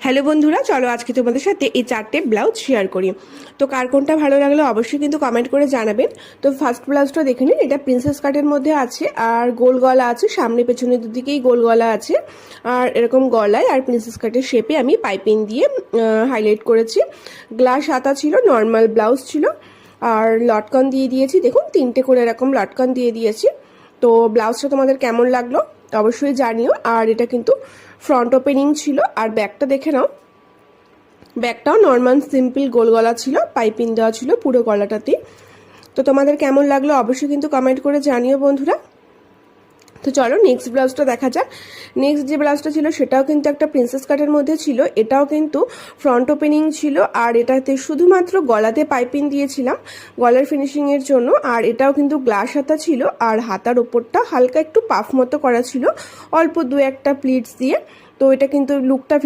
Hello বন্ধুরা, চলো আজকে তোমাদের সাথে এই 4টে ব্লাউজ শেয়ার করি। তো কার কোনটা ভালো লাগলো অবশ্যই কিন্তু কমেন্ট করে জানাবেন। তো ফার্স্ট ব্লাউজটা দেখে নিন, এটা প্রিন্সেস কাটের মধ্যে আছে আর গোল গলা আছে, সামনে পেছনে দুদিকেই গোল গলা আছে আর এরকম গলায় আর প্রিন্সেস কাটের শেপে আমি পাইপিং দিয়ে হাইলাইট করেছি। গ্লাস হাতা ছিল, নর্মাল ব্লাউজ ছিল আর লটকন দিয়ে দিয়েছি, দেখুন 3টে করে এরকম লটকন দিয়ে দিয়েছি। তো ব্লাউজটা তোমাদের কেমন লাগলো অবশ্যই জানিও। আর এটা কিন্তু ফ্রন্ট ওপেনিং ছিল আর ব্যাকটা দেখে নাও, ব্যাকটাও নর্মাল সিম্পল গোল গলা ছিল, পাইপিং দেওয়া ছিল পুরো গলাটাতেই। তো তোমাদের কেমন লাগলো অবশ্যই কিন্তু কমেন্ট করে জানিও বন্ধুরা। তো চলো নেক্সট ব্লাউজটা দেখা যাক। নেক্সট যে ব্লাউজটা ছিল সেটাও কিন্তু একটা প্রিন্সেস কাটের মধ্যে ছিল, এটাও কিন্তু ফ্রন্ট ওপেনিং ছিল আর এটাতে শুধুমাত্র গলাতে পাইপিং দিয়েছিলাম গলার ফিনিশিংয়ের জন্য। আর এটাও কিন্তু গ্লাস হাতা ছিল আর হাতার ওপরটা হালকা একটু পাফ মতো করা ছিল, অল্প 2-1টা প্লিটস দিয়ে। তো এটা কিন্তু লুকটা